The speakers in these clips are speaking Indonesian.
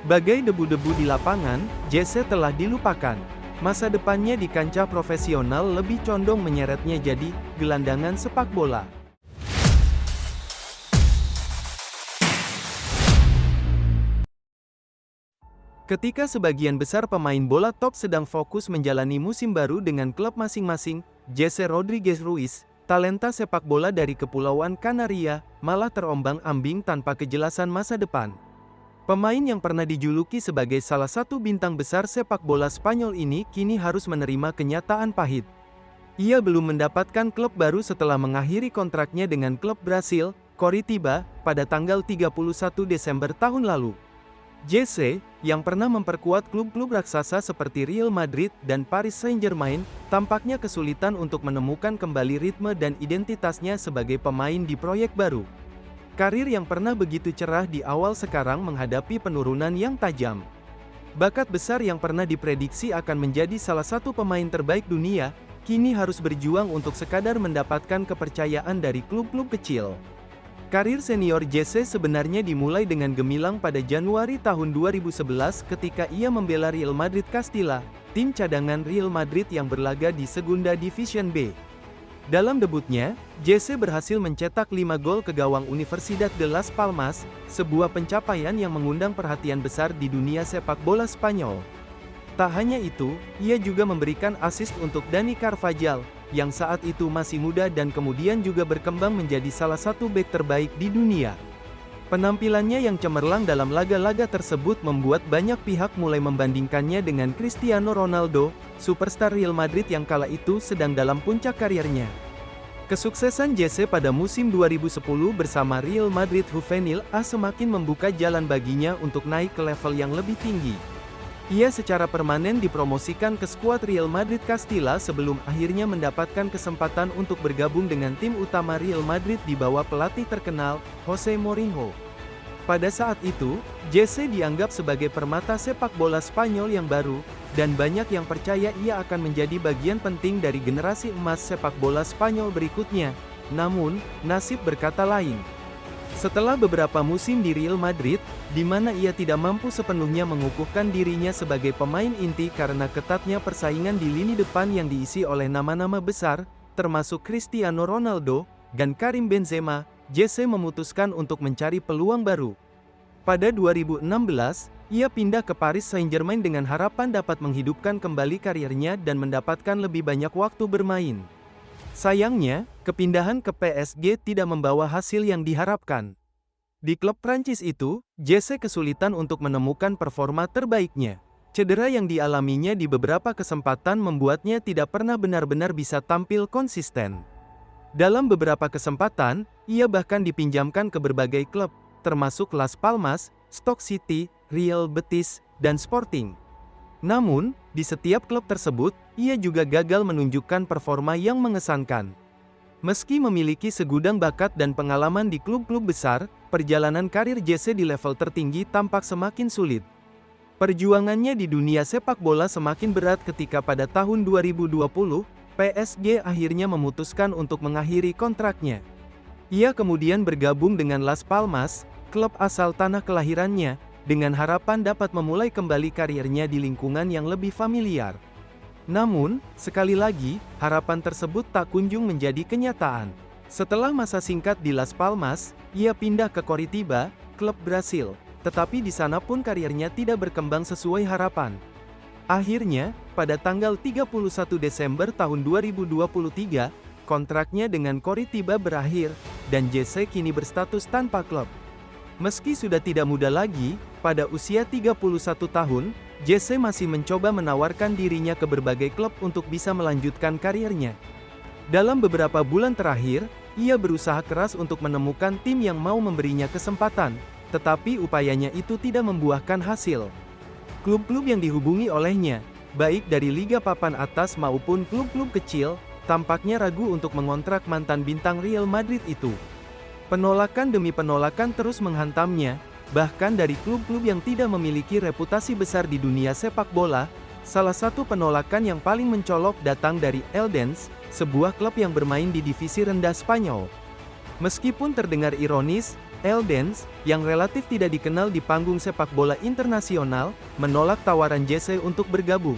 Bagai debu-debu di lapangan, Jesse telah dilupakan. Masa depannya di kancah profesional lebih condong menyeretnya jadi gelandangan sepak bola. Ketika sebagian besar pemain bola top sedang fokus menjalani musim baru dengan klub masing-masing, Jesse Rodriguez Ruiz, talenta sepak bola dari Kepulauan Kanaria, malah terombang-ambing tanpa kejelasan masa depan. Pemain yang pernah dijuluki sebagai salah satu bintang besar sepak bola Spanyol ini kini harus menerima kenyataan pahit. Ia belum mendapatkan klub baru setelah mengakhiri kontraknya dengan klub Brasil, Coritiba, pada tanggal 31 Desember tahun lalu. Jesse, yang pernah memperkuat klub-klub raksasa seperti Real Madrid dan Paris Saint-Germain, tampaknya kesulitan untuk menemukan kembali ritme dan identitasnya sebagai pemain di proyek baru. Karir yang pernah begitu cerah di awal sekarang menghadapi penurunan yang tajam. Bakat besar yang pernah diprediksi akan menjadi salah satu pemain terbaik dunia, kini harus berjuang untuk sekadar mendapatkan kepercayaan dari klub-klub kecil. Karir senior Jesse sebenarnya dimulai dengan gemilang pada Januari tahun 2011 ketika ia membela Real Madrid Castilla, tim cadangan Real Madrid yang berlaga di Segunda Division B. Dalam debutnya, Jesse berhasil mencetak 5 gol ke gawang Universidad de Las Palmas, sebuah pencapaian yang mengundang perhatian besar di dunia sepak bola Spanyol. Tak hanya itu, ia juga memberikan assist untuk Dani Carvajal, yang saat itu masih muda dan kemudian juga berkembang menjadi salah satu bek terbaik di dunia. Penampilannya yang cemerlang dalam laga-laga tersebut membuat banyak pihak mulai membandingkannya dengan Cristiano Ronaldo, superstar Real Madrid yang kala itu sedang dalam puncak karirnya. Kesuksesan Jesse pada musim 2010 bersama Real Madrid Juvenil A semakin membuka jalan baginya untuk naik ke level yang lebih tinggi. Ia secara permanen dipromosikan ke skuad Real Madrid Castilla sebelum akhirnya mendapatkan kesempatan untuk bergabung dengan tim utama Real Madrid di bawah pelatih terkenal, Jose Mourinho. Pada saat itu, Jesse dianggap sebagai permata sepak bola Spanyol yang baru, dan banyak yang percaya ia akan menjadi bagian penting dari generasi emas sepak bola Spanyol berikutnya. Namun, nasib berkata lain. Setelah beberapa musim di Real Madrid, di mana ia tidak mampu sepenuhnya mengukuhkan dirinya sebagai pemain inti karena ketatnya persaingan di lini depan yang diisi oleh nama-nama besar, termasuk Cristiano Ronaldo dan Karim Benzema, Jesse memutuskan untuk mencari peluang baru. Pada 2016, ia pindah ke Paris Saint-Germain dengan harapan dapat menghidupkan kembali karirnya dan mendapatkan lebih banyak waktu bermain. Sayangnya, kepindahan ke PSG tidak membawa hasil yang diharapkan. Di klub Prancis itu, Jesse kesulitan untuk menemukan performa terbaiknya. Cedera yang dialaminya di beberapa kesempatan membuatnya tidak pernah benar-benar bisa tampil konsisten. Dalam beberapa kesempatan, ia bahkan dipinjamkan ke berbagai klub, termasuk Las Palmas, Stoke City, Real Betis, dan Sporting. Namun, di setiap klub tersebut, ia juga gagal menunjukkan performa yang mengesankan. Meski memiliki segudang bakat dan pengalaman di klub-klub besar, perjalanan karir Jesse di level tertinggi tampak semakin sulit. Perjuangannya di dunia sepak bola semakin berat ketika pada tahun 2020, PSG akhirnya memutuskan untuk mengakhiri kontraknya. Ia kemudian bergabung dengan Las Palmas, klub asal tanah kelahirannya, dengan harapan dapat memulai kembali karirnya di lingkungan yang lebih familiar. Namun, sekali lagi, harapan tersebut tak kunjung menjadi kenyataan. Setelah masa singkat di Las Palmas, ia pindah ke Coritiba, klub Brasil, tetapi di sana pun karirnya tidak berkembang sesuai harapan. Akhirnya, pada tanggal 31 Desember tahun 2023, kontraknya dengan Coritiba berakhir, dan Jesse kini berstatus tanpa klub. Meski sudah tidak muda lagi, pada usia 31 tahun, Jesse masih mencoba menawarkan dirinya ke berbagai klub untuk bisa melanjutkan karirnya. Dalam beberapa bulan terakhir, ia berusaha keras untuk menemukan tim yang mau memberinya kesempatan, tetapi upayanya itu tidak membuahkan hasil. Klub-klub yang dihubungi olehnya, baik dari liga papan atas maupun klub-klub kecil, tampaknya ragu untuk mengontrak mantan bintang Real Madrid itu. Penolakan demi penolakan terus menghantamnya, bahkan dari klub-klub yang tidak memiliki reputasi besar di dunia sepak bola. Salah satu penolakan yang paling mencolok datang dari Eldense, sebuah klub yang bermain di divisi rendah Spanyol. Meskipun terdengar ironis, Eldance, yang relatif tidak dikenal di panggung sepak bola internasional, menolak tawaran Jesse untuk bergabung.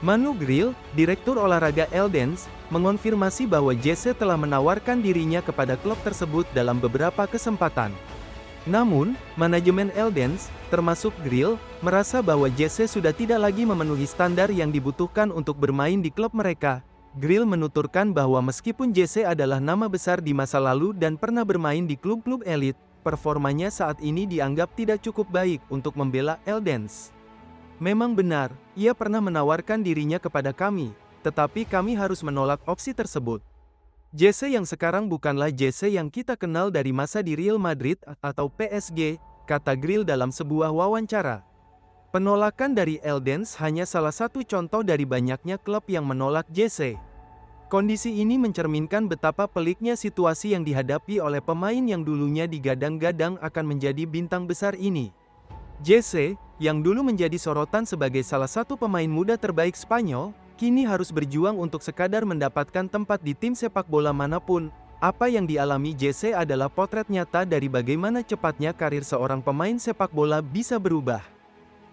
Manu Grill, direktur olahraga Eldance, mengonfirmasi bahwa Jesse telah menawarkan dirinya kepada klub tersebut dalam beberapa kesempatan. Namun, manajemen Eldance, termasuk Grill, merasa bahwa Jesse sudah tidak lagi memenuhi standar yang dibutuhkan untuk bermain di klub mereka. Grill menuturkan bahwa meskipun Jesse adalah nama besar di masa lalu dan pernah bermain di klub-klub elit, performanya saat ini dianggap tidak cukup baik untuk membela Eldance. Memang benar, ia pernah menawarkan dirinya kepada kami, tetapi kami harus menolak opsi tersebut. Jesse yang sekarang bukanlah Jesse yang kita kenal dari masa di Real Madrid atau PSG, kata Grill dalam sebuah wawancara. Penolakan dari Eldance hanya salah satu contoh dari banyaknya klub yang menolak Jesse. Kondisi ini mencerminkan betapa peliknya situasi yang dihadapi oleh pemain yang dulunya digadang-gadang akan menjadi bintang besar ini. Jesse, yang dulu menjadi sorotan sebagai salah satu pemain muda terbaik Spanyol, kini harus berjuang untuk sekadar mendapatkan tempat di tim sepak bola manapun. Apa yang dialami Jesse adalah potret nyata dari bagaimana cepatnya karir seorang pemain sepak bola bisa berubah.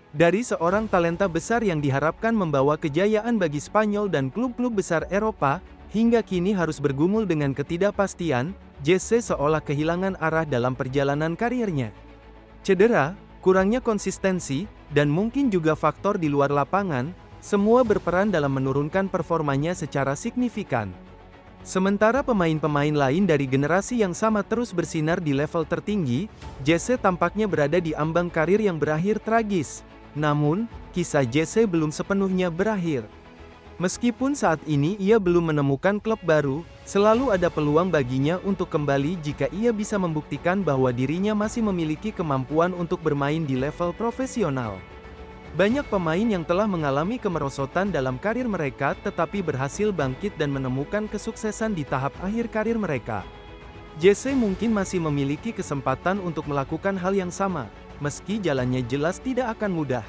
Dari seorang talenta besar yang diharapkan membawa kejayaan bagi Spanyol dan klub-klub besar Eropa, hingga kini harus bergumul dengan ketidakpastian, Jesse seolah kehilangan arah dalam perjalanan karirnya. Cedera, kurangnya konsistensi, dan mungkin juga faktor di luar lapangan, semua berperan dalam menurunkan performanya secara signifikan. Sementara pemain-pemain lain dari generasi yang sama terus bersinar di level tertinggi, Jesse tampaknya berada di ambang karir yang berakhir tragis. Namun, kisah Jesse belum sepenuhnya berakhir. Meskipun saat ini ia belum menemukan klub baru, selalu ada peluang baginya untuk kembali jika ia bisa membuktikan bahwa dirinya masih memiliki kemampuan untuk bermain di level profesional. Banyak pemain yang telah mengalami kemerosotan dalam karir mereka tetapi berhasil bangkit dan menemukan kesuksesan di tahap akhir karir mereka. Jesse mungkin masih memiliki kesempatan untuk melakukan hal yang sama, meski jalannya jelas tidak akan mudah.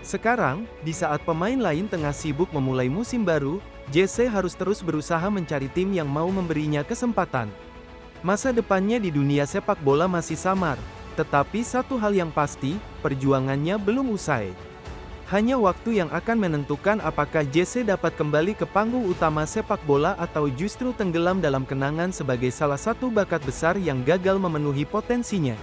Sekarang, di saat pemain lain tengah sibuk memulai musim baru, Jesse harus terus berusaha mencari tim yang mau memberinya kesempatan. Masa depannya di dunia sepak bola masih samar, tetapi satu hal yang pasti, perjuangannya belum usai. Hanya waktu yang akan menentukan apakah Jesse dapat kembali ke panggung utama sepak bola atau justru tenggelam dalam kenangan sebagai salah satu bakat besar yang gagal memenuhi potensinya.